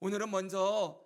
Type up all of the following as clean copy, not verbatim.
오늘은 먼저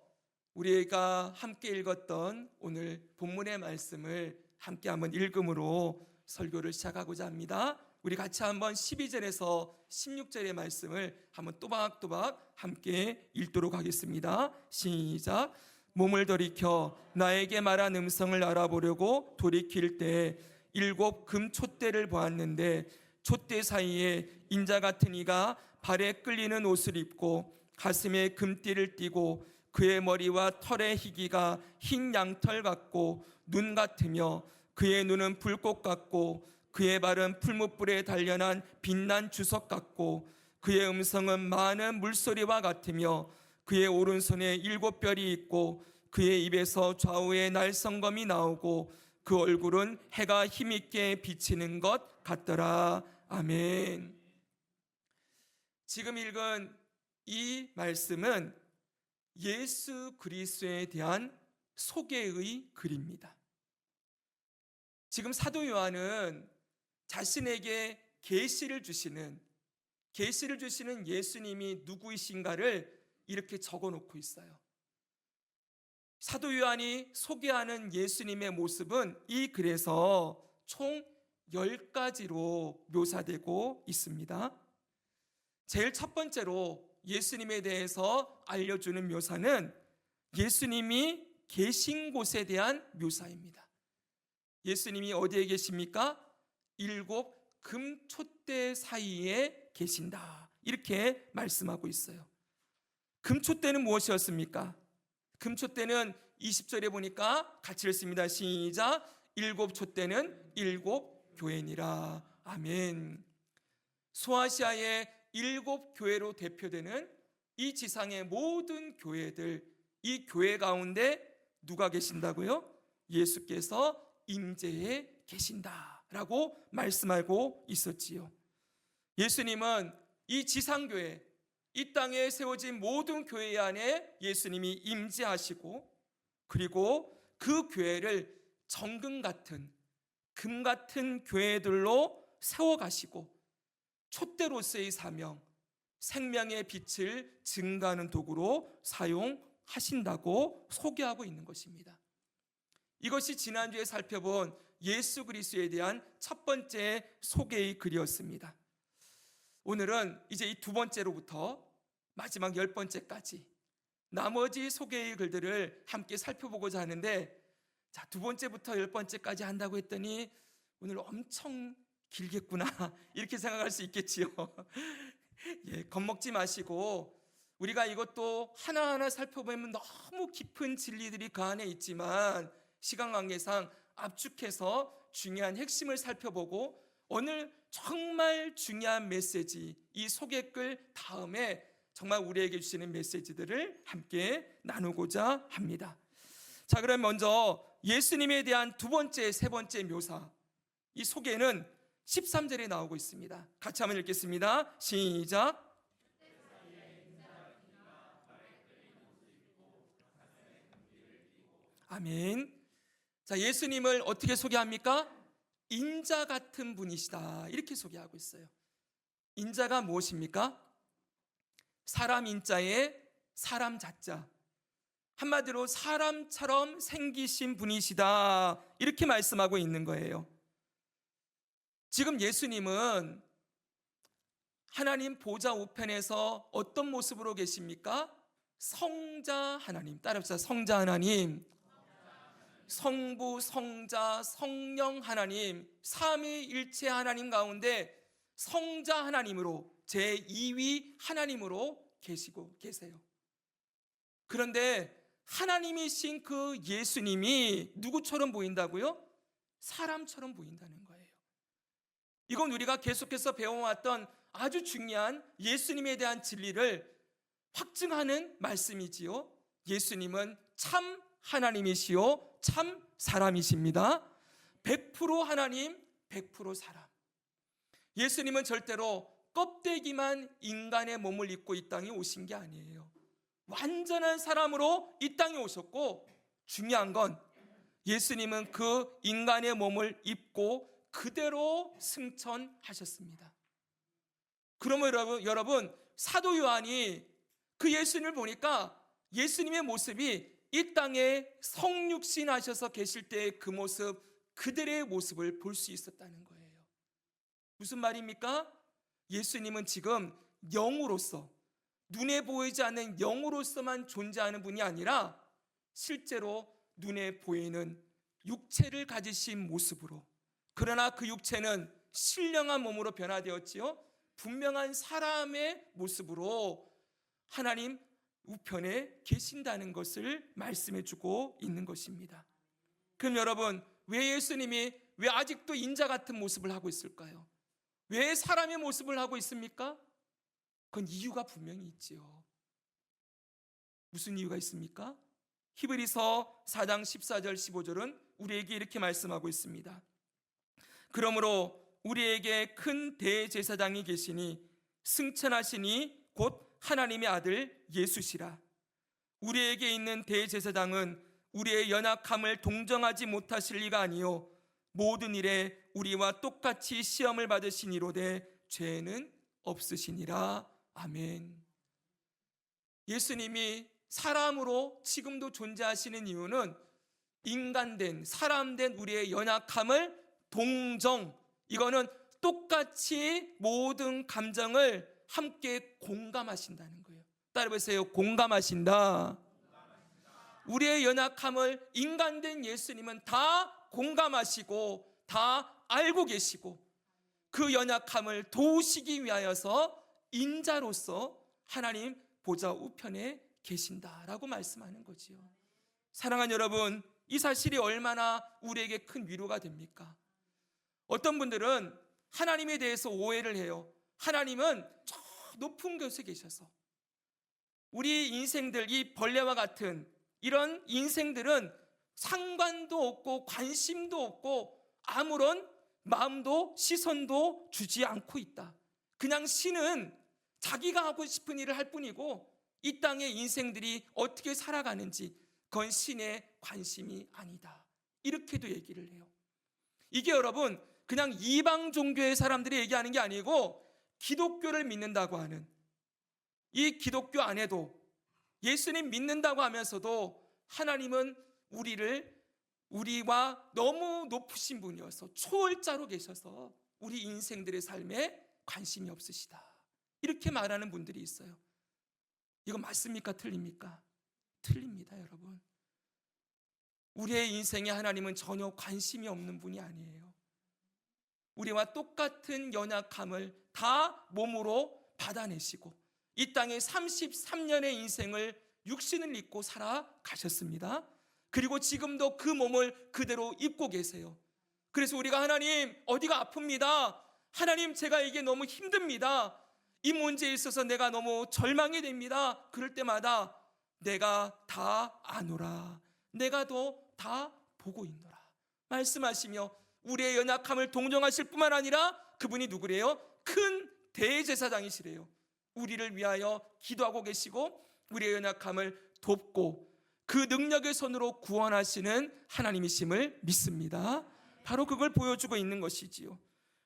우리가 함께 읽었던 오늘 본문의 말씀을 함께 한번 읽음으로 설교를 시작하고자 합니다. 우리 같이 한번 12절에서 16절의 말씀을 한번 또박또박 함께 읽도록 하겠습니다. 시작. 몸을 돌이켜 나에게 말한 음성을 알아보려고 돌이킬 때 7 금촛대를 보았는데 촛대 사이에 인자 같은 이가 발에 끌리는 옷을 입고 가슴에 금띠를 띠고 그의 머리와 털의 희기가 흰 양털 같고 눈 같으며 그의 눈은 불꽃 같고 그의 발은 풀무불에 단련한 빛난 주석 같고 그의 음성은 많은 물소리와 같으며 그의 오른손에 7 별이 있고 그의 입에서 좌우에 날성검이 나오고 그 얼굴은 해가 힘있게 비치는 것 같더라. 아멘. 지금 읽은 이 말씀은 예수 그리스도에 대한 소개의 글입니다. 지금 사도 요한은 자신에게 계시를 주시는 예수님이 누구이신가를 이렇게 적어 놓고 있어요. 사도 요한이 소개하는 예수님의 모습은 이 글에서 총 10가지로 묘사되고 있습니다. 제일 첫 번째로 예수님에 대해서 알려주는 묘사는 예수님이 계신 곳에 대한 묘사입니다. 예수님이 어디에 계십니까? 7 금촛대 사이에 계신다, 이렇게 말씀하고 있어요. 금촛대는 무엇이었습니까? 금촛대는 20절에 보니까 같이 읽습니다. 시작. 7 촛대는 7 교회니라. 아멘. 소아시아의 7 교회로 대표되는 이 지상의 모든 교회들, 이 교회 가운데 누가 계신다고요? 예수께서 임재에 계신다라고 말씀하고 있었지요. 예수님은 이 지상교회, 이 땅에 세워진 모든 교회 안에 예수님이 임재하시고, 그리고 그 교회를 정금 같은, 금 같은 교회들로 세워가시고 촛대로서의 사명, 생명의 빛을 증가하는 도구로 사용하신다고 소개하고 있는 것입니다. 이것이 지난주에 살펴본 예수 그리스도에 대한 첫 번째 소개의 글이었습니다. 오늘은 이제 이 두 번째로부터 마지막 10번째까지 나머지 소개의 글들을 함께 살펴보고자 하는데, 자, 두 번째부터 10번째까지 한다고 했더니 오늘 엄청 길겠구나 이렇게 생각할 수 있겠지요. 예, 겁먹지 마시고 우리가 이것도 하나하나 살펴보면 너무 깊은 진리들이 그 안에 있지만 시간 관계상 압축해서 중요한 핵심을 살펴보고 오늘 정말 중요한 메시지, 이 소개글 다음에 정말 우리에게 주시는 메시지들을 함께 나누고자 합니다. 자, 그럼 먼저 예수님에 대한 두 번째, 세 번째 묘사, 이 소개는 13절에 나오고 있습니다. 같이 한번 읽겠습니다. 시작. 아멘. 자, 예수님을 어떻게 소개합니까? 인자 같은 분이시다, 이렇게 소개하고 있어요. 인자가 무엇입니까? 사람 인자에 사람 자자, 한마디로 사람처럼 생기신 분이시다, 이렇게 말씀하고 있는 거예요. 지금 예수님은 하나님 보좌 우편에서 어떤 모습으로 계십니까? 성자 하나님, 따라합시다. 성자 하나님, 성부, 성자, 성령 하나님, 삼위일체 하나님 가운데 성자 하나님으로, 제2위 하나님으로 계시고 계세요. 그런데 하나님이신 그 예수님이 누구처럼 보인다고요? 사람처럼 보인다는 거예요. 이건 우리가 계속해서 배워왔던 아주 중요한 예수님에 대한 진리를 확증하는 말씀이지요. 예수님은 참 하나님이시요 참 사람이십니다. 100% 하나님, 100% 사람. 예수님은 절대로 껍데기만 인간의 몸을 입고 이 땅에 오신 게 아니에요. 완전한 사람으로 이 땅에 오셨고, 중요한 건 예수님은 그 인간의 몸을 입고 그대로 승천하셨습니다. 그러면 여러분, 사도 요한이 그 예수님을 보니까 예수님의 모습이 이 땅에 성육신 하셔서 계실 때의 그 모습, 그들의 모습을 볼 수 있었다는 거예요. 무슨 말입니까? 예수님은 지금 영으로서, 눈에 보이지 않는 영으로서만 존재하는 분이 아니라 실제로 눈에 보이는 육체를 가지신 모습으로, 그러나 그 육체는 신령한 몸으로 변화되었지요. 분명한 사람의 모습으로 하나님 우편에 계신다는 것을 말씀해 주고 있는 것입니다. 그럼 여러분, 왜 예수님이 왜 아직도 인자 같은 모습을 하고 있을까요? 왜 사람의 모습을 하고 있습니까? 그건 이유가 분명히 있지요. 무슨 이유가 있습니까? 히브리서 4장 14절 15절은 우리에게 이렇게 말씀하고 있습니다. 그러므로 우리에게 큰 대제사장이 계시니 승천하시니 곧 하나님의 아들 예수시라. 우리에게 있는 대제사장은 우리의 연약함을 동정하지 못하실 리가 아니요 모든 일에 우리와 똑같이 시험을 받으시니로되 죄는 없으시니라. 아멘. 예수님이 사람으로 지금도 존재하시는 이유는 인간된, 사람된 우리의 연약함을 동정, 이거는 똑같이 모든 감정을 함께 공감하신다는 거예요. 따라해보세요. 공감하신다. 우리의 연약함을 인간된 예수님은 다 공감하시고 다 알고 계시고 그 연약함을 도우시기 위하여서 인자로서 하나님 보좌 우편에 계신다라고 말씀하는 거지요. 사랑하는 여러분, 이 사실이 얼마나 우리에게 큰 위로가 됩니까? 어떤 분들은 하나님에 대해서 오해를 해요. 하나님은 저 높은 곳에 계셔서 우리 인생들, 이 벌레와 같은 이런 인생들은 상관도 없고 관심도 없고 아무런 마음도 시선도 주지 않고 있다. 그냥 신은 자기가 하고 싶은 일을 할 뿐이고 이 땅의 인생들이 어떻게 살아가는지 그건 신의 관심이 아니다. 이렇게도 얘기를 해요. 이게 여러분 그냥 이방 종교의 사람들이 얘기하는 게 아니고 기독교를 믿는다고 하는 이 기독교 안에도 예수님 믿는다고 하면서도 하나님은 우리와 너무 높으신 분이어서 초월자로 계셔서 우리 인생들의 삶에 관심이 없으시다. 이렇게 말하는 분들이 있어요. 이거 맞습니까? 틀립니까? 틀립니다, 여러분. 우리의 인생에 하나님은 전혀 관심이 없는 분이 아니에요. 우리와 똑같은 연약함을 다 몸으로 받아내시고 이 땅에 33년의 인생을 육신을 입고 살아가셨습니다. 그리고 지금도 그 몸을 그대로 입고 계세요. 그래서 우리가 하나님 어디가 아픕니다. 하나님 제가 이게 너무 힘듭니다. 이 문제에 있어서 내가 너무 절망이 됩니다. 그럴 때마다 내가 다 아노라. 내가 다 보고 있노라. 말씀하시며 우리의 연약함을 동정하실 뿐만 아니라 그분이 누구래요? 큰 대제사장이시래요. 우리를 위하여 기도하고 계시고 우리의 연약함을 돕고 그 능력의 손으로 구원하시는 하나님이심을 믿습니다. 바로 그걸 보여주고 있는 것이지요.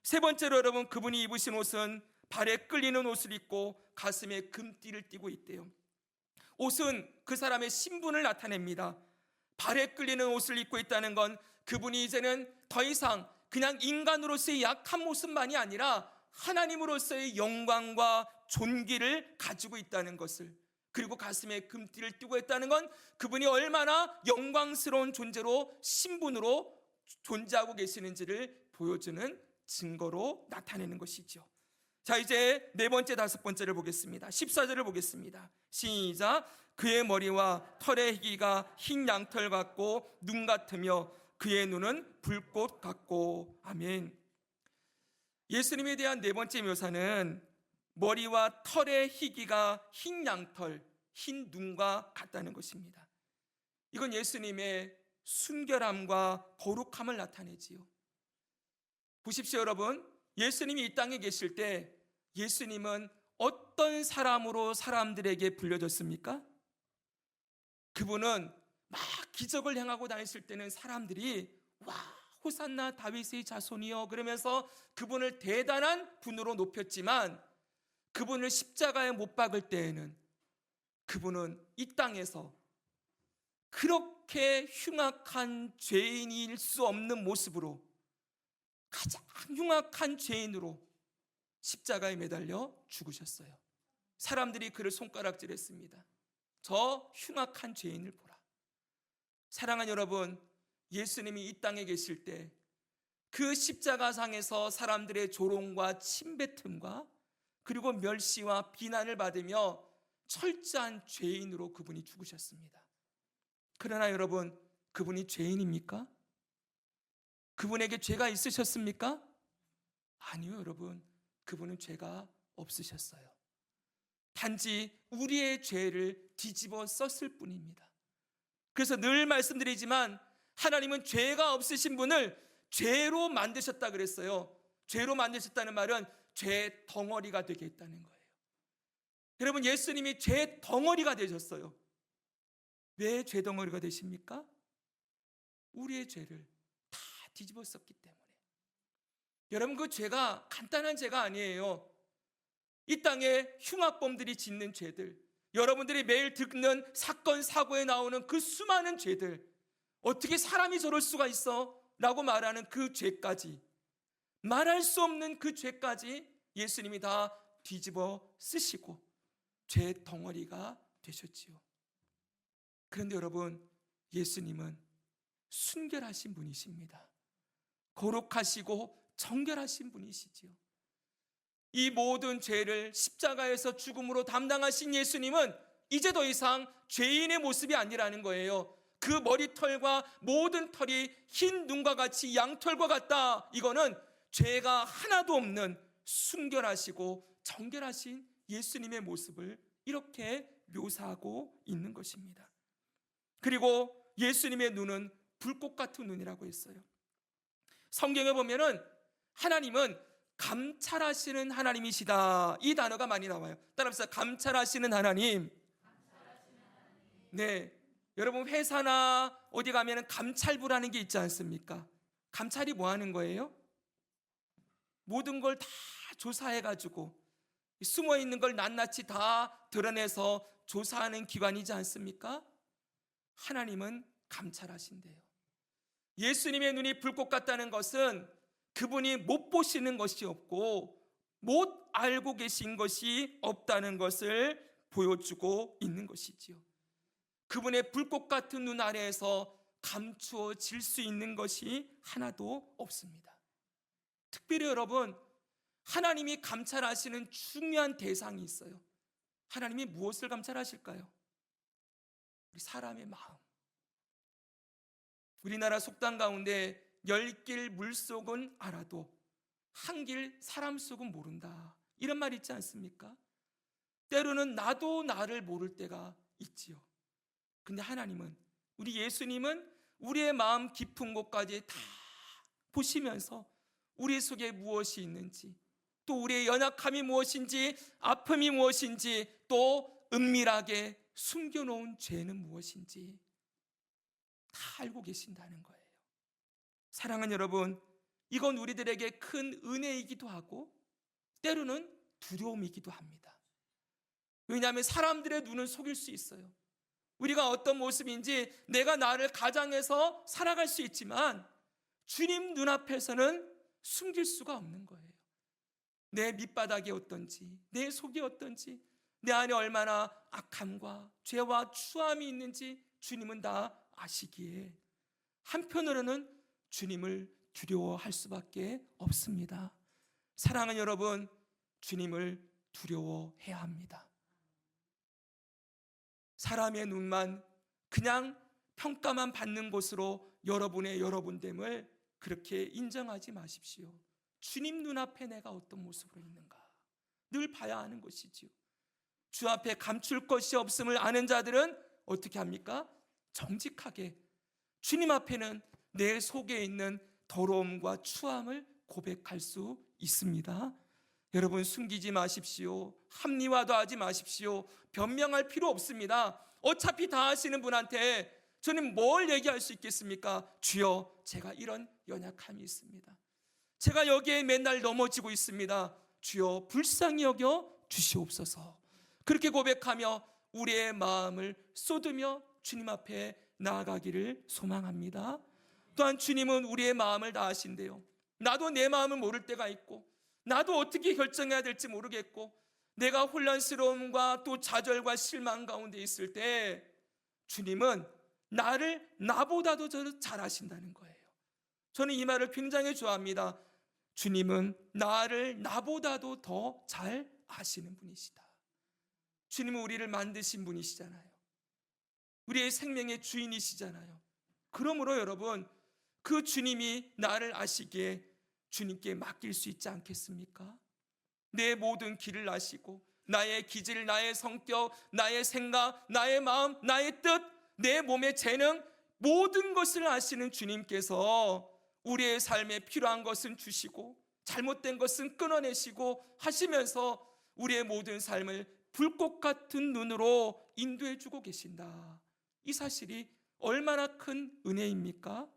세 번째로 여러분, 그분이 입으신 옷은 발에 끌리는 옷을 입고 가슴에 금띠를 띠고 있대요. 옷은 그 사람의 신분을 나타냅니다. 발에 끌리는 옷을 입고 있다는 건 그분이 이제는 더 이상 그냥 인간으로서의 약한 모습만이 아니라 하나님으로서의 영광과 존귀를 가지고 있다는 것을, 그리고 가슴에 금띠를 띠고 있다는 건 그분이 얼마나 영광스러운 존재로 신분으로 존재하고 계시는지를 보여주는 증거로 나타내는 것이죠. 자, 이제 네 번째, 다섯 번째를 보겠습니다. 14절을 보겠습니다. 시작. 그의 머리와 털의 희기가 흰 양털 같고 눈 같으며 그의 눈은 불꽃 같고. 아멘. 예수님에 대한 네 번째 묘사는 머리와 털의 희기가 흰 양털, 흰 눈과 같다는 것입니다. 이건 예수님의 순결함과 거룩함을 나타내지요. 보십시오, 여러분. 예수님이 이 땅에 계실 때 예수님은 어떤 사람으로 사람들에게 불려졌습니까? 그분은 막 기적을 행하고 다녔을 때는 사람들이 와, 호산나 다윗의 자손이여 그러면서 그분을 대단한 분으로 높였지만 그분을 십자가에 못 박을 때에는 그분은 이 땅에서 그렇게 흉악한 죄인일 수 없는 모습으로, 가장 흉악한 죄인으로 십자가에 매달려 죽으셨어요. 사람들이 그를 손가락질했습니다. 저 흉악한 죄인을 보라. 사랑하는 여러분, 예수님이 이 땅에 계실 때 그 십자가상에서 사람들의 조롱과 침뱉음과 그리고 멸시와 비난을 받으며 철저한 죄인으로 그분이 죽으셨습니다. 그러나 여러분, 그분이 죄인입니까? 그분에게 죄가 있으셨습니까? 아니요, 여러분. 그분은 죄가 없으셨어요. 단지 우리의 죄를 뒤집어 썼을 뿐입니다. 그래서 늘 말씀드리지만 하나님은 죄가 없으신 분을 죄로 만드셨다 그랬어요. 죄로 만드셨다는 말은 죄 덩어리가 되게 했다는 거예요. 여러분, 예수님이 죄 덩어리가 되셨어요. 왜 죄 덩어리가 되십니까? 우리의 죄를 다 뒤집어 썼기 때문에. 여러분, 그 죄가 간단한 죄가 아니에요. 이 땅에 흉악범들이 짓는 죄들, 여러분들이 매일 듣는 사건 사고에 나오는 그 수많은 죄들, 어떻게 사람이 저럴 수가 있어? 라고 말하는 그 죄까지, 말할 수 없는 그 죄까지 예수님이 다 뒤집어 쓰시고 죄 덩어리가 되셨지요. 그런데 여러분, 예수님은 순결하신 분이십니다. 거룩하시고 정결하신 분이시지요. 이 모든 죄를 십자가에서 죽음으로 담당하신 예수님은 이제 더 이상 죄인의 모습이 아니라는 거예요. 그 머리털과 모든 털이 흰 눈과 같이 양털과 같다. 이거는 죄가 하나도 없는 순결하시고 정결하신 예수님의 모습을 이렇게 묘사하고 있는 것입니다. 그리고 예수님의 눈은 불꽃 같은 눈이라고 했어요. 성경에 보면은 하나님은 감찰하시는 하나님이시다, 이 단어가 많이 나와요. 따라합시다. 감찰하시는 하나님. 네, 여러분 회사나 어디 가면은 감찰부라는 게 있지 않습니까? 감찰이 뭐 하는 거예요? 모든 걸 다 조사해가지고 숨어있는 걸 낱낱이 다 드러내서 조사하는 기관이지 않습니까? 하나님은 감찰하신대요. 예수님의 눈이 불꽃 같다는 것은 그분이 못 보시는 것이 없고 못 알고 계신 것이 없다는 것을 보여주고 있는 것이지요. 그분의 불꽃 같은 눈 아래에서 감추어질 수 있는 것이 하나도 없습니다. 특별히 여러분, 하나님이 감찰하시는 중요한 대상이 있어요. 하나님이 무엇을 감찰하실까요? 우리 사람의 마음. 우리나라 속담 가운데 10길 물속은 알아도 한 길 사람 속은 모른다, 이런 말이 있지 않습니까? 때로는 나도 나를 모를 때가 있지요. 근데 하나님은, 우리 예수님은 우리의 마음 깊은 곳까지 다 보시면서 우리 속에 무엇이 있는지, 또 우리의 연약함이 무엇인지, 아픔이 무엇인지, 또 은밀하게 숨겨놓은 죄는 무엇인지 다 알고 계신다는 거예요. 사랑하는 여러분, 이건 우리들에게 큰 은혜이기도 하고 때로는 두려움이기도 합니다. 왜냐하면 사람들의 눈은 속일 수 있어요. 우리가 어떤 모습인지 내가 나를 가장해서 살아갈 수 있지만 주님 눈앞에서는 숨길 수가 없는 거예요. 내 밑바닥이 어떤지, 내 속이 어떤지, 내 안에 얼마나 악함과 죄와 추함이 있는지 주님은 다 아시기에 한편으로는 주님을 두려워할 수밖에 없습니다. 사랑하는 여러분, 주님을 두려워해야 합니다. 사람의 눈만, 그냥 평가만 받는 곳으로 여러분의 여러분됨을 그렇게 인정하지 마십시오. 주님 눈앞에 내가 어떤 모습으로 있는가 늘 봐야 하는 것이지요. 주 앞에 감출 것이 없음을 아는 자들은 어떻게 합니까? 정직하게 주님 앞에는 내 속에 있는 더러움과 추함을 고백할 수 있습니다. 여러분, 숨기지 마십시오. 합리화도 하지 마십시오. 변명할 필요 없습니다. 어차피 다 아시는 분한테 저는 뭘 얘기할 수 있겠습니까? 주여, 제가 이런 연약함이 있습니다. 제가 여기에 맨날 넘어지고 있습니다. 주여, 불쌍히 여겨 주시옵소서. 그렇게 고백하며 우리의 마음을 쏟으며 주님 앞에 나아가기를 소망합니다. 또한 주님은 우리의 마음을 다 아신대요. 나도 내 마음을 모를 때가 있고, 나도 어떻게 결정해야 될지 모르겠고, 내가 혼란스러움과 또 좌절과 실망 가운데 있을 때 주님은 나를 나보다도 저를 잘 아신다는 거예요. 저는 이 말을 굉장히 좋아합니다. 주님은 나를 나보다도 더 잘 아시는 분이시다. 주님은 우리를 만드신 분이시잖아요. 우리의 생명의 주인이시잖아요. 그러므로 여러분, 그 주님이 나를 아시기에 주님께 맡길 수 있지 않겠습니까? 내 모든 길을 아시고, 나의 기질, 나의 성격, 나의 생각, 나의 마음, 나의 뜻, 내 몸의 재능, 모든 것을 아시는 주님께서 우리의 삶에 필요한 것은 주시고 잘못된 것은 끊어내시고 하시면서 우리의 모든 삶을 불꽃 같은 눈으로 인도해 주고 계신다. 이 사실이 얼마나 큰 은혜입니까?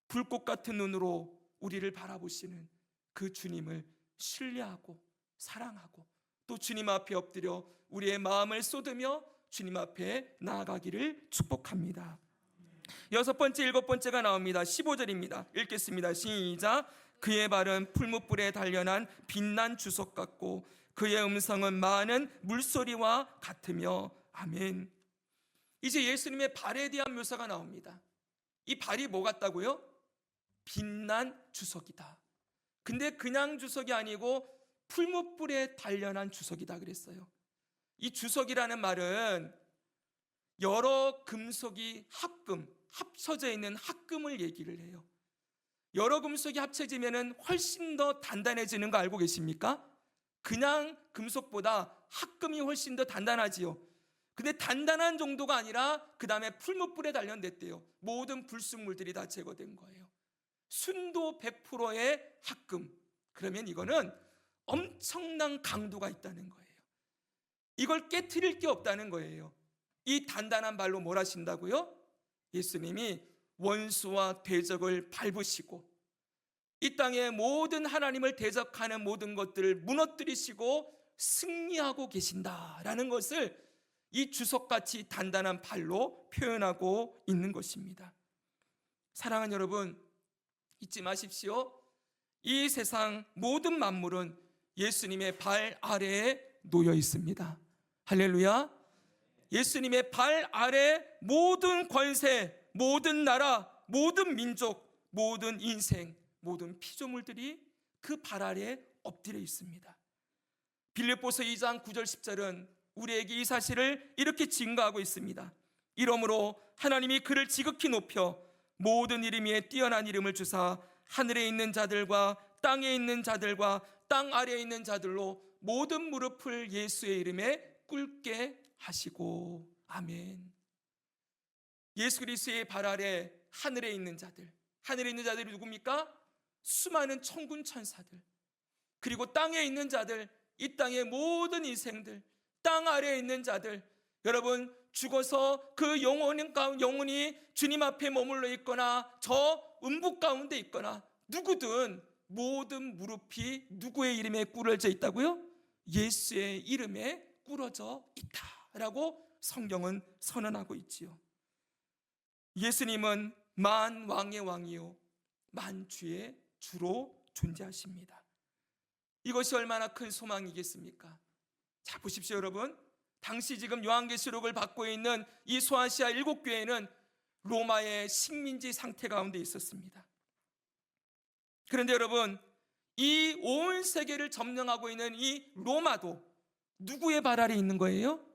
불꽃 같은 눈으로 우리를 바라보시는 그 주님을 신뢰하고 사랑하고 또 주님 앞에 엎드려 우리의 마음을 쏟으며 주님 앞에 나아가기를 축복합니다. 여섯 번째, 일곱 번째가 나옵니다. 15절입니다. 읽겠습니다. 시작. 그의 발은 풀무불에 단련한 빛난 주석 같고 그의 음성은 많은 물소리와 같으며. 아멘. 이제 예수님의 발에 대한 묘사가 나옵니다. 이 발이 뭐 같다고요? 빛난 주석이다. 근데 그냥 주석이 아니고 풀무불에 단련한 주석이다 그랬어요. 이 주석이라는 말은 여러 금속이 합쳐져 있는 합금을 얘기를 해요. 여러 금속이 합쳐지면 훨씬 더 단단해지는 거 알고 계십니까? 그냥 금속보다 합금이 훨씬 더 단단하지요. 근데 단단한 정도가 아니라 그 다음에 풀무불에 단련됐대요. 모든 불순물들이 다 제거된 거예요. 순도 100%의 합금. 그러면 이거는 엄청난 강도가 있다는 거예요. 이걸 깨트릴 게 없다는 거예요. 이 단단한 발로 뭘 하신다고요? 예수님이 원수와 대적을 밟으시고 이 땅의 모든 하나님을 대적하는 모든 것들을 무너뜨리시고 승리하고 계신다라는 것을 이 주석같이 단단한 발로 표현하고 있는 것입니다. 사랑하는 여러분, 잊지 마십시오. 이 세상 모든 만물은 예수님의 발 아래에 놓여 있습니다. 할렐루야. 예수님의 발 아래 모든 권세, 모든 나라, 모든 민족, 모든 인생, 모든 피조물들이 그 발 아래에 엎드려 있습니다. 빌립보서 2장 9절 10절은 우리에게 이 사실을 이렇게 증거하고 있습니다. 이러므로 하나님이 그를 지극히 높여 모든 이름 위에 뛰어난 이름을 주사 하늘에 있는 자들과 땅에 있는 자들과 땅 아래에 있는 자들로 모든 무릎을 예수의 이름에 꿇게 하시고. 아멘. 예수 그리스도의 발 아래 하늘에 있는 자들, 하늘에 있는 자들이 누굽니까? 수많은 천군 천사들, 그리고 땅에 있는 자들, 이 땅의 모든 인생들, 땅 아래에 있는 자들. 여러분, 죽어서 그 영혼이 주님 앞에 머물러 있거나 저 음부 가운데 있거나 누구든 모든 무릎이 누구의 이름에 꿇어져 있다고요? 예수의 이름에 꿇어져 있다라고 성경은 선언하고 있지요. 예수님은 만왕의 왕이요 만주의 주로 존재하십니다. 이것이 얼마나 큰 소망이겠습니까? 자, 보십시오 여러분. 당시 지금 요한계시록을 받고 있는 이 소아시아 7교회는 로마의 식민지 상태 가운데 있었습니다. 그런데 여러분, 이 온 세계를 점령하고 있는 이 로마도 누구의 발 아래에 있는 거예요?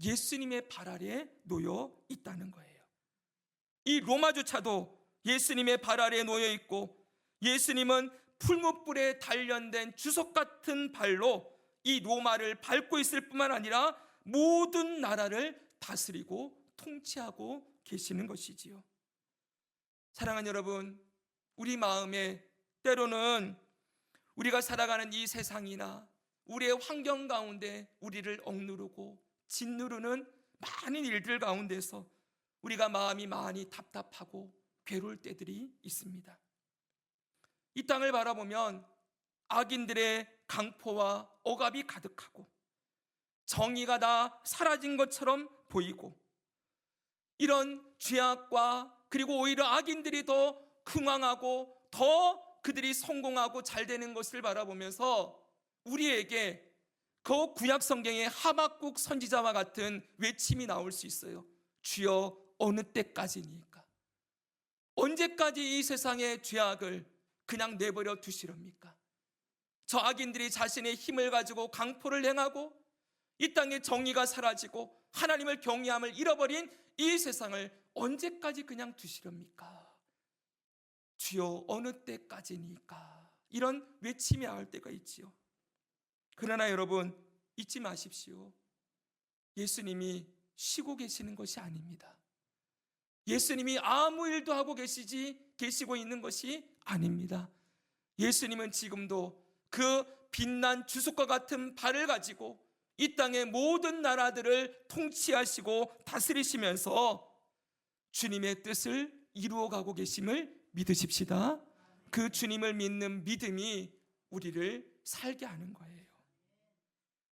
예수님의 발 아래에 놓여 있다는 거예요. 이 로마조차도 예수님의 발 아래에 놓여 있고, 예수님은 풀무불에 단련된 주석 같은 발로 이 로마를 밟고 있을 뿐만 아니라 모든 나라를 다스리고 통치하고 계시는 것이지요. 사랑하는 여러분, 우리 마음에 때로는 우리가 살아가는 이 세상이나 우리의 환경 가운데 우리를 억누르고 짓누르는 많은 일들 가운데서 우리가 마음이 많이 답답하고 괴로울 때들이 있습니다. 이 땅을 바라보면 악인들의 강포와 억압이 가득하고 정의가 다 사라진 것처럼 보이고, 이런 죄악과 그리고 오히려 악인들이 더 흥왕하고 더 그들이 성공하고 잘 되는 것을 바라보면서 우리에게 그 구약 성경의 하박국 선지자와 같은 외침이 나올 수 있어요. 주여 어느 때까지니까? 언제까지 이 세상의 죄악을 그냥 내버려 두시렵니까? 저 악인들이 자신의 힘을 가지고 강포를 행하고 이 땅에 정의가 사라지고 하나님을 경외함을 잃어버린 이 세상을 언제까지 그냥 두시렵니까? 주여 어느 때까지니까? 이런 외침이 나올 때가 있지요. 그러나 여러분 잊지 마십시오. 예수님이 쉬고 계시는 것이 아닙니다. 예수님이 아무 일도 하고 계시고 있는 것이 아닙니다. 예수님은 지금도 그 빛난 주석과 같은 발을 가지고 이 땅의 모든 나라들을 통치하시고 다스리시면서 주님의 뜻을 이루어가고 계심을 믿으십시다. 그 주님을 믿는 믿음이 우리를 살게 하는 거예요.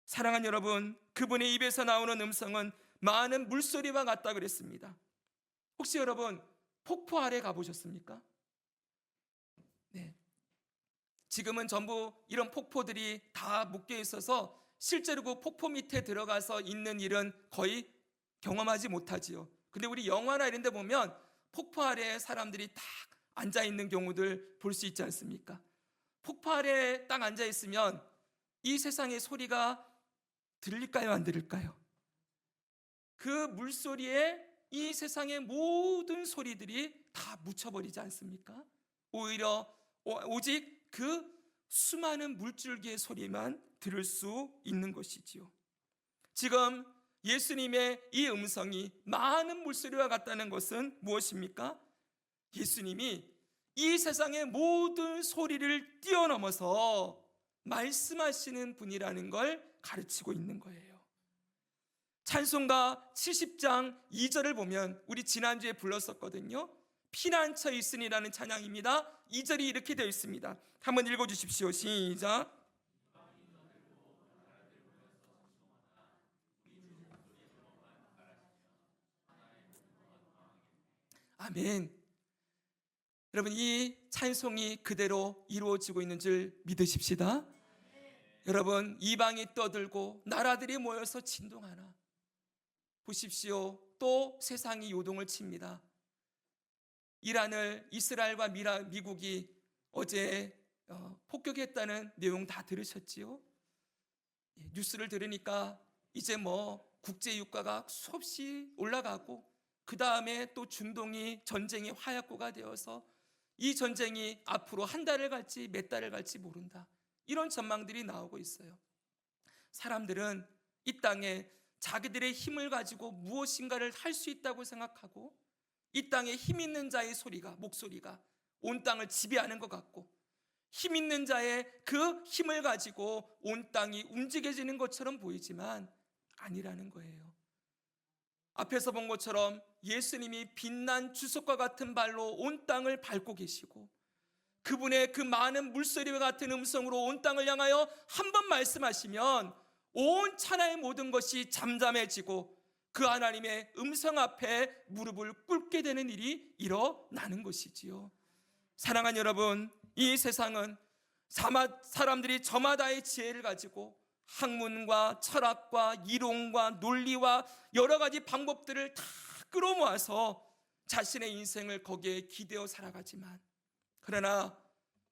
사랑하는 여러분, 그분의 입에서 나오는 음성은 많은 물소리와 같다 그랬습니다. 혹시 여러분 폭포 아래 가보셨습니까? 네. 지금은 전부 이런 폭포들이 다 묶여 있어서 실제로 그 폭포 밑에 들어가서 있는 일은 거의 경험하지 못하지요. 근데 우리 영화나 이런 데 보면 폭포 아래에 사람들이 딱 앉아 있는 경우들 볼 수 있지 않습니까? 폭포 아래에 딱 앉아 있으면 이 세상의 소리가 들릴까요, 안 들릴까요? 그 물소리에 이 세상의 모든 소리들이 다 묻혀버리지 않습니까? 오직 그 수많은 물줄기의 소리만 들을 수 있는 것이지요. 지금 예수님의 이 음성이 많은 물소리와 같다는 것은 무엇입니까? 예수님이 이 세상의 모든 소리를 뛰어넘어서 말씀하시는 분이라는 걸 가르치고 있는 거예요. 찬송가 70장 2절을 보면 우리 지난주에 불렀었거든요. 피난처 있으니라는 찬양입니다. 2절이 이렇게 되어 있습니다. 한번 읽어주십시오. 시작. 아멘. 여러분 이 찬송이 그대로 이루어지고 있는 줄 믿으십시다. 여러분 이방이 떠들고 나라들이 모여서 진동하나 보십시오. 또 세상이 요동을 칩니다. 이란을 이스라엘과 미국이 어제 폭격했다는 내용 다 들으셨지요? 뉴스를 들으니까 이제 국제 유가가 수없이 올라가고 그 다음에 또 중동이 전쟁의 화약고가 되어서 이 전쟁이 앞으로 한 달을 갈지 몇 달을 갈지 모른다. 이런 전망들이 나오고 있어요. 사람들은 이 땅에 자기들의 힘을 가지고 무엇인가를 할 수 있다고 생각하고 이 땅에 힘 있는 자의 목소리가 온 땅을 지배하는 것 같고 힘 있는 자의 그 힘을 가지고 온 땅이 움직여지는 것처럼 보이지만 아니라는 거예요. 앞에서 본 것처럼 예수님이 빛난 주석과 같은 발로 온 땅을 밟고 계시고 그분의 그 많은 물소리와 같은 음성으로 온 땅을 향하여 한 번 말씀하시면 온 천하의 모든 것이 잠잠해지고 그 하나님의 음성 앞에 무릎을 꿇게 되는 일이 일어나는 것이지요. 사랑하는 여러분, 이 세상은 사람들이 저마다의 지혜를 가지고 학문과 철학과 이론과 논리와 여러 가지 방법들을 다 끌어모아서 자신의 인생을 거기에 기대어 살아가지만 그러나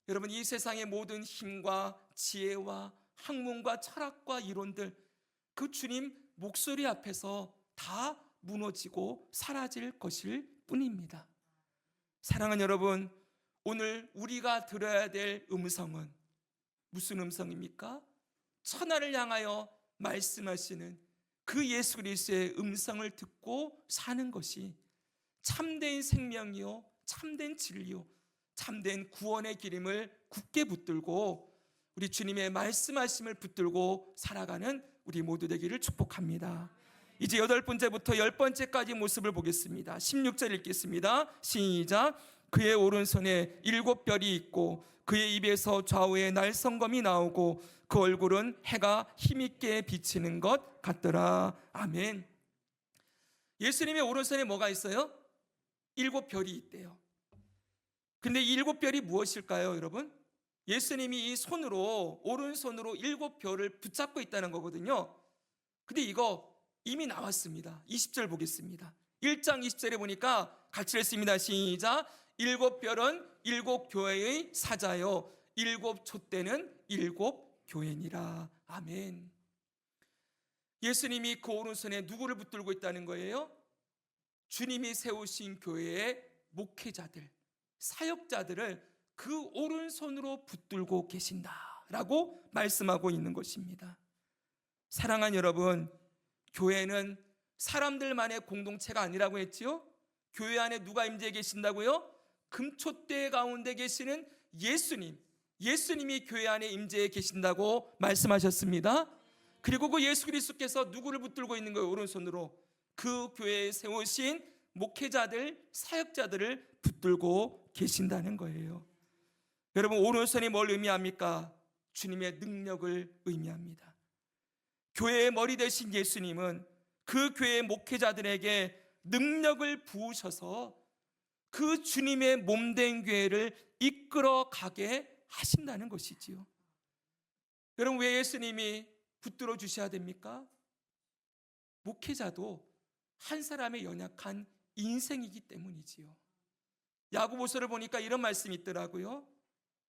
여러분 이 세상의 모든 힘과 지혜와 학문과 철학과 이론들 그 주님 목소리 앞에서 다 무너지고 사라질 것일 뿐입니다. 사랑하는 여러분, 오늘 우리가 들어야 될 음성은 무슨 음성입니까? 천하를 향하여 말씀하시는 그 예수 그리스도의 음성을 듣고 사는 것이 참된 생명이요 참된 진리요 참된 구원의 기름을 굳게 붙들고 우리 주님의 말씀하심을 붙들고 살아가는 우리 모두 되기를 축복합니다. 이제 8번째부터 10번째까지 모습을 보겠습니다. 16절 읽겠습니다. 시작. 그의 오른손에 7별이 있고 그의 입에서 좌우에 날성검이 나오고 그 얼굴은 해가 힘있게 비치는 것 같더라. 아멘. 예수님의 오른손에 뭐가 있어요? 7별이 있대요. 근데 이 7별이 무엇일까요, 여러분? 예수님이 이 손으로, 오른손으로 7별을 붙잡고 있다는 거거든요. 근데 이거 이미 나왔습니다. 20절 보겠습니다. 1장 20절에 보니까 같이 읽습니다. 시작. 7별은 7교회의 사자요 7촛대는 7교회니라. 아멘. 예수님이 그 오른손에 누구를 붙들고 있다는 거예요? 주님이 세우신 교회의 목회자들, 사역자들을 그 오른손으로 붙들고 계신다라고 말씀하고 있는 것입니다. 사랑하는 여러분, 교회는 사람들만의 공동체가 아니라고 했지요? 교회 안에 누가 임재해 계신다고요? 금촛대 가운데 계시는 예수님이 교회 안에 임재해 계신다고 말씀하셨습니다. 그리고 그 예수 그리스도께서 누구를 붙들고 있는 거예요? 오른손으로. 그 교회에 세우신 목회자들, 사역자들을 붙들고 계신다는 거예요. 여러분, 오른손이 뭘 의미합니까? 주님의 능력을 의미합니다. 교회의 머리 되신 예수님은 그 교회의 목회자들에게 능력을 부으셔서 그 주님의 몸된 교회를 이끌어 가게 하신다는 것이지요. 여러분, 왜 예수님이 붙들어 주셔야 됩니까? 목회자도 한 사람의 연약한 인생이기 때문이지요. 야고보서를 보니까 이런 말씀이 있더라고요.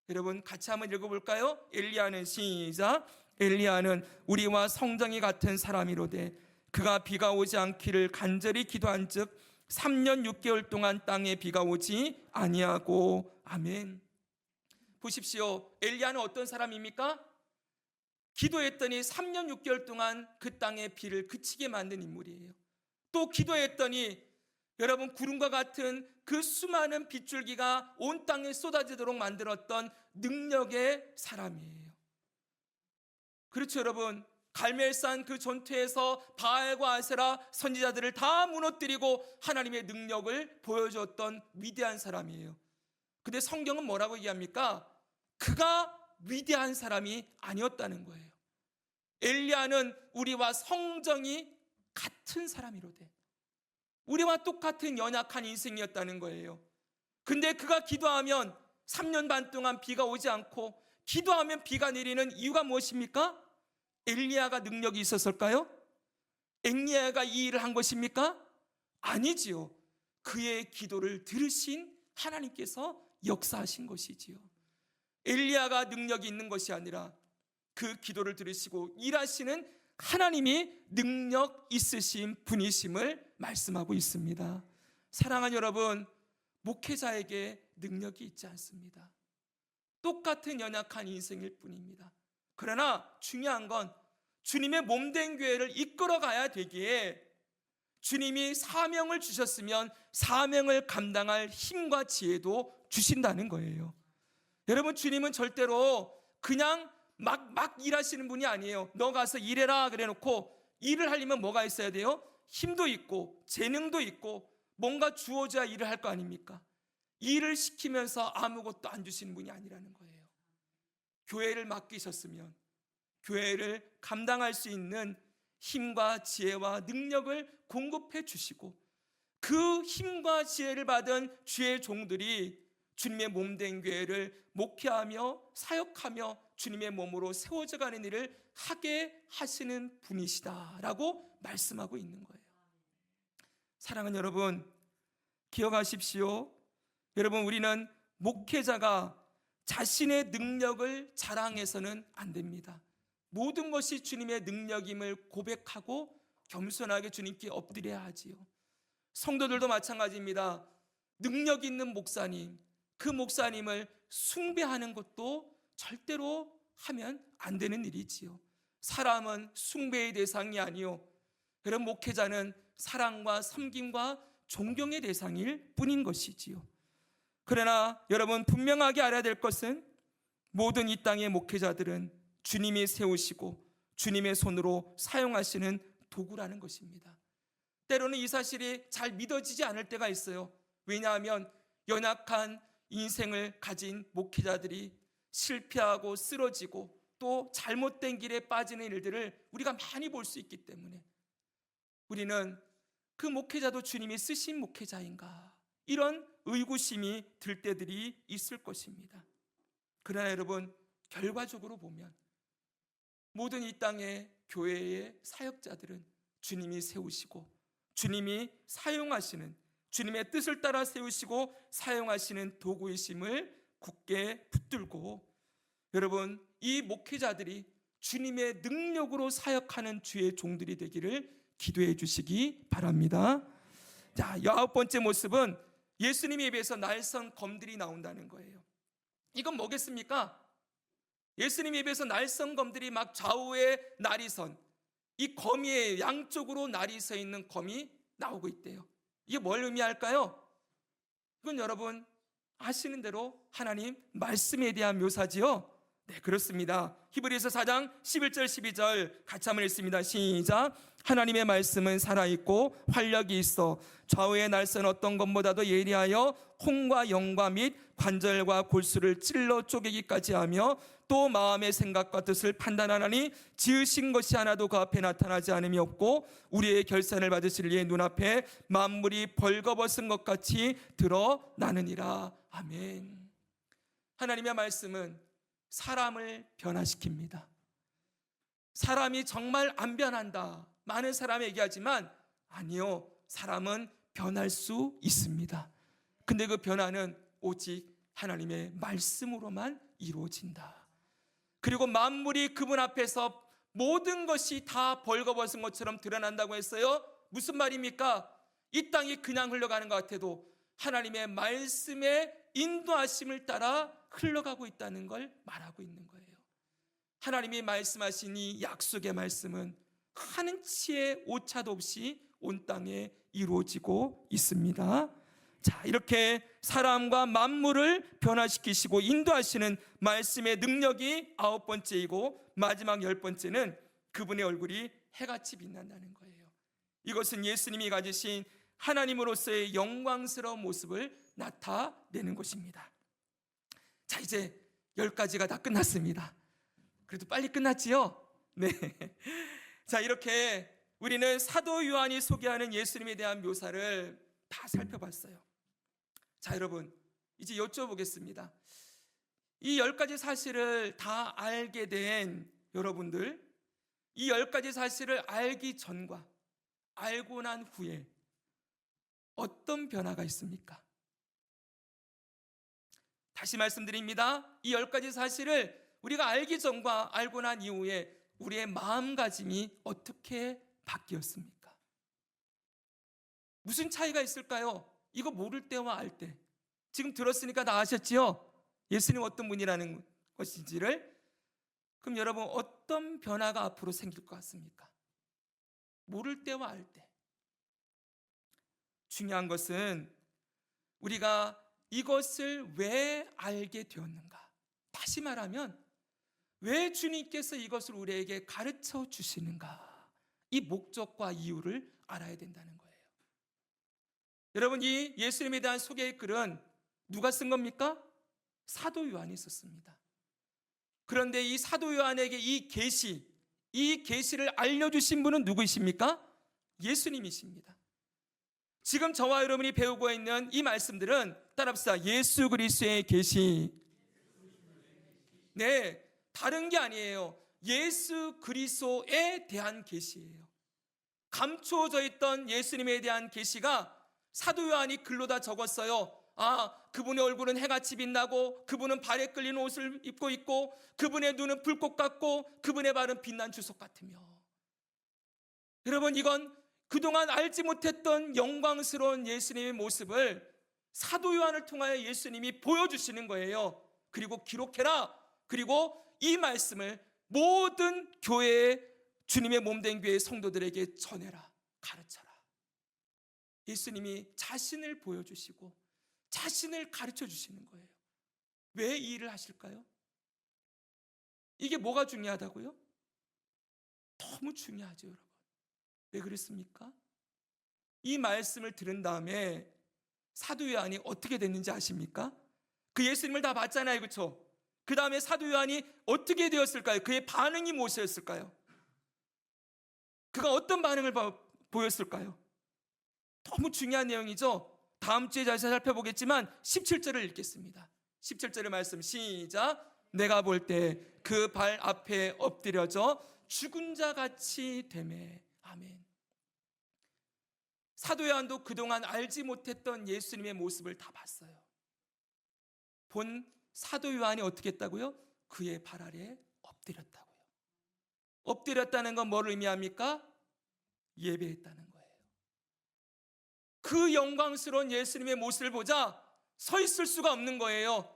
여러분 같이 한번 읽어볼까요? 엘리야는 시작. 엘리야는 우리와 성정이 같은 사람이로되 그가 비가 오지 않기를 간절히 기도한즉 3년 6개월 동안 땅에 비가 오지 아니하고. 아멘. 보십시오. 엘리야는 어떤 사람입니까? 기도했더니 3년 6개월 동안 그 땅에 비를 그치게 만든 인물이에요. 또 기도했더니 여러분 구름과 같은 그 수많은 빗줄기가 온 땅에 쏟아지도록 만들었던 능력의 사람이에요. 그렇죠, 여러분. 갈멜산 그 전투에서 바알과 아세라 선지자들을 다 무너뜨리고 하나님의 능력을 보여줬던 위대한 사람이에요. 근데 성경은 뭐라고 얘기합니까? 그가 위대한 사람이 아니었다는 거예요. 엘리야는 우리와 성정이 같은 사람이로되 우리와 똑같은 연약한 인생이었다는 거예요. 근데 그가 기도하면 3년 반 동안 비가 오지 않고 기도하면 비가 내리는 이유가 무엇입니까? 엘리야가 능력이 있었을까요? 엘리야가 이 일을 한 것입니까? 아니지요. 그의 기도를 들으신 하나님께서 역사하신 것이지요. 엘리야가 능력이 있는 것이 아니라 그 기도를 들으시고 일하시는 하나님이 능력 있으신 분이심을 말씀하고 있습니다. 사랑하는 여러분, 목회자에게 능력이 있지 않습니다. 똑같은 연약한 인생일 뿐입니다. 그러나 중요한 건 주님의 몸된 교회를 이끌어 가야 되기에 주님이 사명을 주셨으면 사명을 감당할 힘과 지혜도 주신다는 거예요. 여러분, 주님은 절대로 그냥 막 일하시는 분이 아니에요. 너 가서 일해라 그래 놓고 일을 하려면 뭐가 있어야 돼요? 힘도 있고 재능도 있고 뭔가 주어져야 일을 할 거 아닙니까? 일을 시키면서 아무것도 안 주시는 분이 아니라는 거예요. 교회를 맡기셨으면 교회를 감당할 수 있는 힘과 지혜와 능력을 공급해 주시고 그 힘과 지혜를 받은 주의 종들이 주님의 몸된 교회를 목회하며 사역하며 주님의 몸으로 세워져 가는 일을 하게 하시는 분이시다라고 말씀하고 있는 거예요. 사랑하는 여러분, 기억하십시오. 여러분, 우리는 목회자가 자신의 능력을 자랑해서는 안 됩니다. 모든 것이 주님의 능력임을 고백하고 겸손하게 주님께 엎드려야 하지요. 성도들도 마찬가지입니다. 능력 있는 목사님, 그 목사님을 숭배하는 것도 절대로 하면 안 되는 일이지요. 사람은 숭배의 대상이 아니요, 여러분 목회자는 사랑과 섬김과 존경의 대상일 뿐인 것이지요. 그러나 여러분 분명하게 알아야 될 것은 모든 이 땅의 목회자들은 주님이 세우시고 주님의 손으로 사용하시는 도구라는 것입니다. 때로는 이 사실이 잘 믿어지지 않을 때가 있어요. 왜냐하면 연약한 인생을 가진 목회자들이 실패하고 쓰러지고 또 잘못된 길에 빠지는 일들을 우리가 많이 볼 수 있기 때문에 우리는 그 목회자도 주님이 쓰신 목회자인가, 이런 의구심이 들 때들이 있을 것입니다. 그러나 여러분, 결과적으로 보면 모든 이 땅의 교회의 사역자들은 주님이 세우시고 주님이 사용하시는, 주님의 뜻을 따라 세우시고 사용하시는 도구이심을 굳게 붙들고, 여러분, 이 목회자들이 주님의 능력으로 사역하는 주의 종들이 되기를 기도해 주시기 바랍니다. 자, 9번째 모습은 예수님 예배에서 날선 검들이 나온다는 거예요. 이건 뭐겠습니까? 예수님 예배에서 날선 검들이 막 좌우에 날이 선, 이 거미의 양쪽으로 날이 서 있는 검이 나오고 있대요. 이게 뭘 의미할까요? 이건 여러분 아시는 대로 하나님 말씀에 대한 묘사지요. 네, 그렇습니다. 히브리서 4장 11절 12절 같이 한번 읽습니다. 시작. 하나님의 말씀은 살아있고 활력이 있어 좌우의 날선 어떤 것보다도 예리하여 혼과 영과 및 관절과 골수를 찔러 쪼개기까지 하며 또 마음의 생각과 뜻을 판단하나니 지으신 것이 하나도 그 앞에 나타나지 않음이 없고 우리의 결산을 받으실 이의 눈앞에 만물이 벌거벗은 것 같이 드러나느니라. 아멘. 하나님의 말씀은 사람을 변화시킵니다. 사람이 정말 안 변한다, 많은 사람이 얘기하지만 아니요, 사람은 변할 수 있습니다. 근데 그 변화는 오직 하나님의 말씀으로만 이루어진다. 그리고 만물이 그분 앞에서 모든 것이 다 벌거벗은 것처럼 드러난다고 했어요. 무슨 말입니까? 이 땅이 그냥 흘러가는 것 같아도 하나님의 말씀의 인도하심을 따라 흘러가고 있다는 걸 말하고 있는 거예요. 하나님이 말씀하신 이 약속의 말씀은 하는 치의 오차도 없이 온 땅에 이루어지고 있습니다. 자, 이렇게 사람과 만물을 변화시키시고 인도하시는 말씀의 능력이 9번째이고 마지막 10번째는 그분의 얼굴이 해같이 빛난다는 거예요. 이것은 예수님이 가지신 하나님으로서의 영광스러운 모습을 나타내는 것입니다. 자, 이제 10가지가 다 끝났습니다. 그래도 빨리 끝났지요? 네. 자, 이렇게 우리는 사도 요한이 소개하는 예수님에 대한 묘사를 다 살펴봤어요. 자, 여러분, 이제 여쭤보겠습니다. 이 10가지 사실을 다 알게 된 여러분들, 이 10가지 사실을 알기 전과 알고 난 후에 어떤 변화가 있습니까? 다시 말씀드립니다. 이 10가지 사실을 우리가 알기 전과 알고 난 이후에 우리의 마음가짐이 어떻게 바뀌었습니까? 무슨 차이가 있을까요? 이거 모를 때와 알 때. 지금 들었으니까 다 아셨지요? 예수님 어떤 분이라는 것인지를. 그럼 여러분, 어떤 변화가 앞으로 생길 것 같습니까? 모를 때와 알 때. 중요한 것은 우리가 이것을 왜 알게 되었는가? 다시 말하면 왜 주님께서 이것을 우리에게 가르쳐 주시는가? 이 목적과 이유를 알아야 된다는 거예요. 여러분, 이 예수님에 대한 소개의 글은 누가 쓴 겁니까? 사도 요한이 썼습니다. 그런데 이 사도 요한에게 이 계시를 알려주신 분은 누구이십니까? 예수님이십니다. 지금 저와 여러분이 배우고 있는 이 말씀들은 따라합시다. 예수 그리스도의 계시. 네, 다른 게 아니에요. 예수 그리스도에 대한 계시예요. 감추어져 있던 예수님에 대한 계시가 사도 요한이 글로 다 적었어요. 그분의 얼굴은 해같이 빛나고 그분은 발에 끌리는 옷을 입고 있고 그분의 눈은 불꽃 같고 그분의 발은 빛난 주석 같으며. 여러분, 이건 그동안 알지 못했던 영광스러운 예수님의 모습을 사도 요한을 통하여 예수님이 보여주시는 거예요. 그리고 기록해라. 그리고 이 말씀을 모든 교회의 주님의 몸된 교회의 성도들에게 전해라. 가르쳐라. 예수님이 자신을 보여주시고 자신을 가르쳐 주시는 거예요. 왜 이 일을 하실까요? 이게 뭐가 중요하다고요? 너무 중요하죠, 여러분. 왜 그랬습니까? 이 말씀을 들은 다음에 사도 요한이 어떻게 됐는지 아십니까? 그 예수님을 다 봤잖아요, 그렇죠? 그 다음에 사도 요한이 어떻게 되었을까요? 그의 반응이 무엇이었을까요? 그가 어떤 반응을 보였을까요? 너무 중요한 내용이죠. 다음 주에 다시 살펴보겠지만 17절을 읽겠습니다. 17절의 말씀 시작. 내가 볼 때 그 발 앞에 엎드려져 죽은 자 같이 되매. 아멘. 사도 요한도 그동안 알지 못했던 예수님의 모습을 다 봤어요. 본 사도 요한이 어떻게 했다고요? 그의 발 아래 엎드렸다고요. 엎드렸다는 건 뭘 의미합니까? 예배했다는 거예요. 그 영광스러운 예수님의 모습을 보자 서 있을 수가 없는 거예요.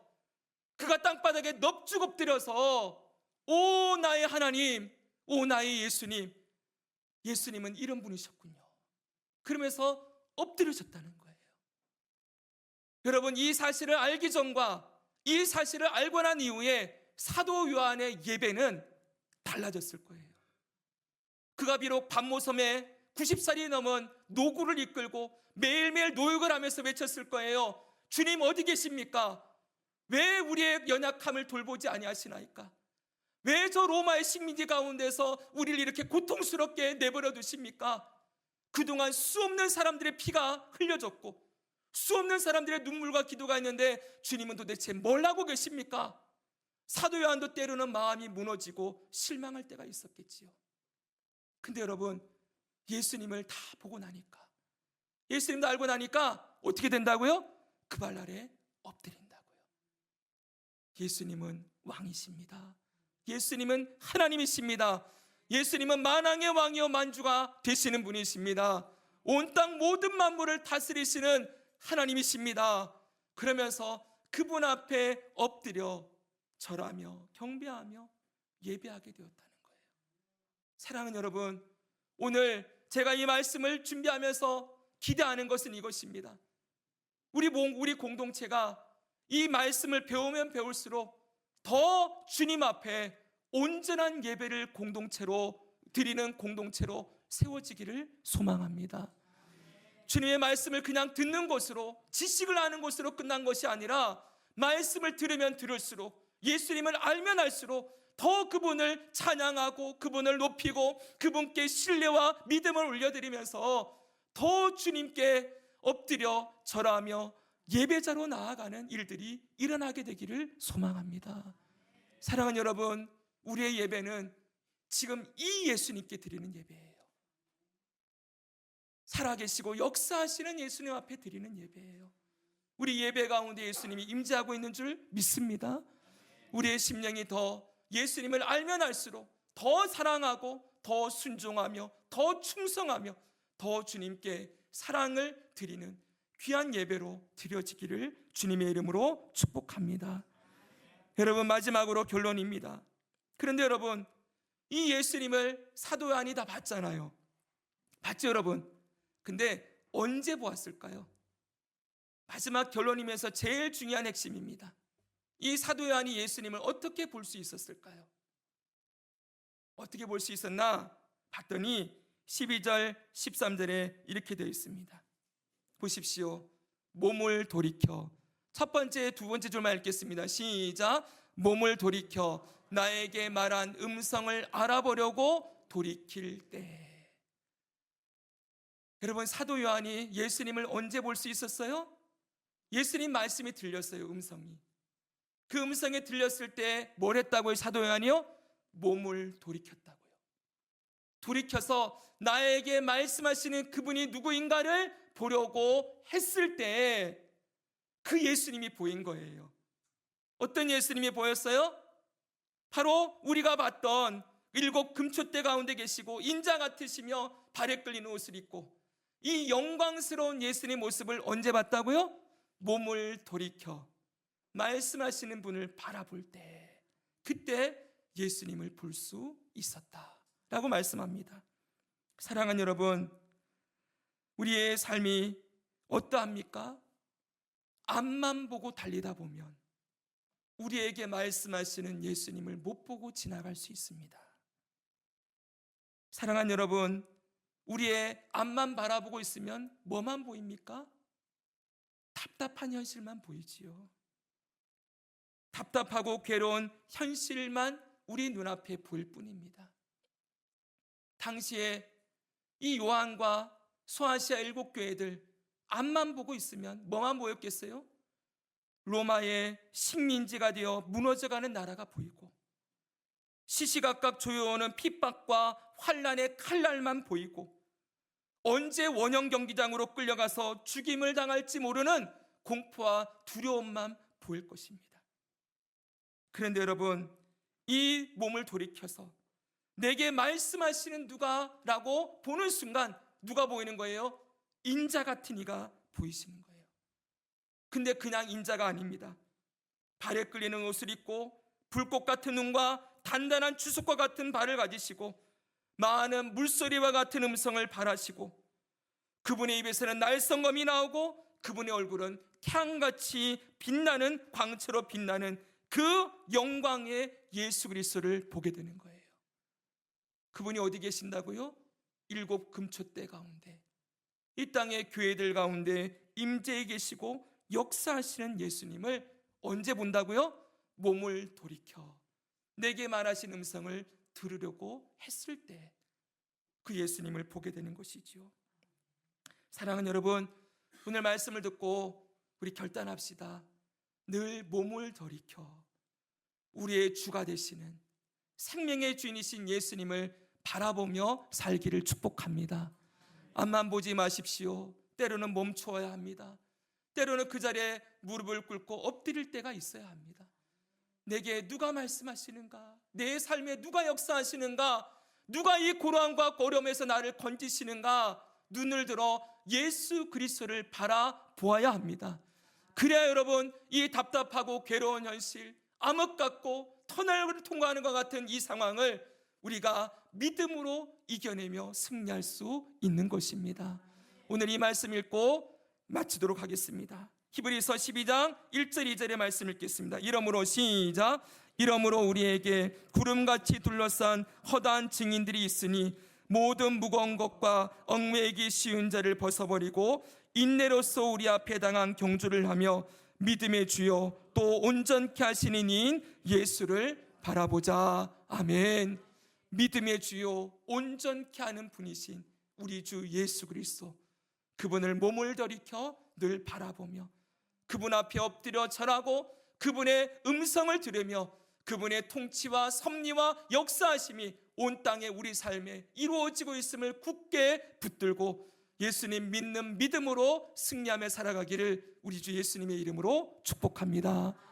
그가 땅바닥에 넙죽 엎드려서 오 나의 하나님, 오 나의 예수님, 예수님은 이런 분이셨군요. 그러면서 엎드려졌다는 거예요. 여러분, 이 사실을 알기 전과 이 사실을 알고 난 이후에 사도 요한의 예배는 달라졌을 거예요. 그가 비록 밤모섬에 90살이 넘은 노구를 이끌고 매일매일 노역을 하면서 외쳤을 거예요. 주님 어디 계십니까? 왜 우리의 연약함을 돌보지 아니하시나이까? 왜 저 로마의 식민지 가운데서 우리를 이렇게 고통스럽게 내버려 두십니까? 그동안 수없는 사람들의 피가 흘려졌고 수없는 사람들의 눈물과 기도가 있는데 주님은 도대체 뭘 하고 계십니까? 사도 요한도 때로는 마음이 무너지고 실망할 때가 있었겠지요. 근데 여러분, 예수님을 다 보고 나니까, 예수님도 알고 나니까 어떻게 된다고요? 그 발 아래 엎드린다고요. 예수님은 왕이십니다. 예수님은 하나님이십니다. 예수님은 만왕의 왕이요 만주가 되시는 분이십니다. 온 땅 모든 만물을 다스리시는 하나님이십니다. 그러면서 그분 앞에 엎드려 절하며 경배하며 예배하게 되었다는 거예요. 사랑하는 여러분, 오늘 제가 이 말씀을 준비하면서 기대하는 것은 이것입니다. 우리 공동체가 이 말씀을 배우면 배울수록 더 주님 앞에 온전한 예배를 공동체로 드리는 공동체로 세워지기를 소망합니다. 주님의 말씀을 그냥 듣는 것으로, 지식을 아는 것으로 끝난 것이 아니라 말씀을 들으면 들을수록, 예수님을 알면 알수록 더 그분을 찬양하고 그분을 높이고 그분께 신뢰와 믿음을 올려드리면서 더 주님께 엎드려 절하며 예배자로 나아가는 일들이 일어나게 되기를 소망합니다. 사랑하는 여러분, 우리의 예배는 지금 이 예수님께 드리는 예배예요. 살아계시고 역사하시는 예수님 앞에 드리는 예배예요. 우리 예배 가운데 예수님이 임재하고 있는 줄 믿습니다. 우리의 심령이 더 예수님을 알면 알수록 더 사랑하고 더 순종하며 더 충성하며 더 주님께 사랑을 드리는 귀한 예배로 드려지기를 주님의 이름으로 축복합니다. 여러분, 마지막으로 결론입니다. 그런데 여러분, 이 예수님을 사도 요한이 다 봤잖아요. 봤죠 여러분? 근데 언제 보았을까요? 마지막 결론이면서 제일 중요한 핵심입니다. 이 사도 요한이 예수님을 어떻게 볼 수 있었을까요? 어떻게 볼 수 있었나? 봤더니 12절 13절에 이렇게 되어 있습니다. 보십시오. 몸을 돌이켜. 첫 번째, 두 번째 줄만 읽겠습니다. 시작. 몸을 돌이켜 나에게 말한 음성을 알아보려고 돌이킬 때. 여러분, 사도 요한이 예수님을 언제 볼 수 있었어요? 예수님 말씀이 들렸어요. 음성이. 그 음성이 들렸을 때 뭘 했다고요? 사도 요한이요? 몸을 돌이켰다고요. 돌이켜서 나에게 말씀하시는 그분이 누구인가를 보려고 했을 때 그 예수님이 보인 거예요. 어떤 예수님이 보였어요? 바로 우리가 봤던 7 금초대 가운데 계시고 인자 같으시며 발에 끌리는 옷을 입고 이 영광스러운 예수님의 모습을 언제 봤다고요? 몸을 돌이켜 말씀하시는 분을 바라볼 때, 그때 예수님을 볼 수 있었다라고 말씀합니다. 사랑하는 여러분, 우리의 삶이 어떠합니까? 앞만 보고 달리다 보면 우리에게 말씀하시는 예수님을 못 보고 지나갈 수 있습니다. 사랑하는 여러분, 우리의 앞만 바라보고 있으면 뭐만 보입니까? 답답한 현실만 보이지요. 답답하고 괴로운 현실만 우리 눈앞에 보일 뿐입니다. 당시에 이 요한과 소아시아 7교회들 앞만 보고 있으면 뭐만 보였겠어요? 로마의 식민지가 되어 무너져가는 나라가 보이고, 시시각각 조여오는 핍박과 환란의 칼날만 보이고, 언제 원형 경기장으로 끌려가서 죽임을 당할지 모르는 공포와 두려움만 보일 것입니다. 그런데 여러분, 이 몸을 돌이켜서 내게 말씀하시는 누가라고 보는 순간 누가 보이는 거예요? 인자 같은 이가 보이시는 거예요. 근데 그냥 인자가 아닙니다. 발에 끌리는 옷을 입고 불꽃 같은 눈과 단단한 주석과 같은 발을 가지시고 많은 물소리와 같은 음성을 발하시고, 그분의 입에서는 날성검이 나오고 그분의 얼굴은 태양같이 빛나는, 광채로 빛나는 그 영광의 예수 그리스도를 보게 되는 거예요. 그분이 어디 계신다고요? 7 금초대 가운데, 이 땅의 교회들 가운데 임재해 계시고 역사하시는 예수님을 언제 본다고요? 몸을 돌이켜 내게 말하신 음성을 들으려고 했을 때 그 예수님을 보게 되는 것이지요. 사랑하는 여러분, 오늘 말씀을 듣고 우리 결단합시다. 늘 몸을 돌이켜 우리의 주가 되시는 생명의 주인이신 예수님을 바라보며 살기를 축복합니다. 앞만 보지 마십시오. 때로는 멈추어야 합니다. 때로는 그 자리에 무릎을 꿇고 엎드릴 때가 있어야 합니다. 내게 누가 말씀하시는가? 내 삶에 누가 역사하시는가? 누가 이 고난과 어려움에서 나를 건지시는가? 눈을 들어 예수 그리스도를 바라보아야 합니다. 그래야 여러분, 이 답답하고 괴로운 현실, 암흑 같고 터널을 통과하는 것 같은 이 상황을 우리가 믿음으로 이겨내며 승리할 수 있는 것입니다. 오늘 이 말씀 읽고 마치도록 하겠습니다. 히브리서 12장 1절 2절의 말씀 읽겠습니다. 이러므로 시작. 이러므로 우리에게 구름같이 둘러싼 허다한 증인들이 있으니 모든 무거운 것과 얽매이기 쉬운 자를 벗어버리고 인내로써 우리 앞에 당한 경주를 하며 믿음의 주요 또 온전케 하시는 이인 예수를 바라보자. 아멘. 믿음의 주요 온전케 하는 분이신 우리 주 예수 그리스도, 그분을 몸을 돌이켜 늘 바라보며 그분 앞에 엎드려 절하고 그분의 음성을 들으며 그분의 통치와 섭리와 역사하심이 온 땅에 우리 삶에 이루어지고 있음을 굳게 붙들고 예수님 믿는 믿음으로 승리하며 살아가기를 우리 주 예수님의 이름으로 축복합니다.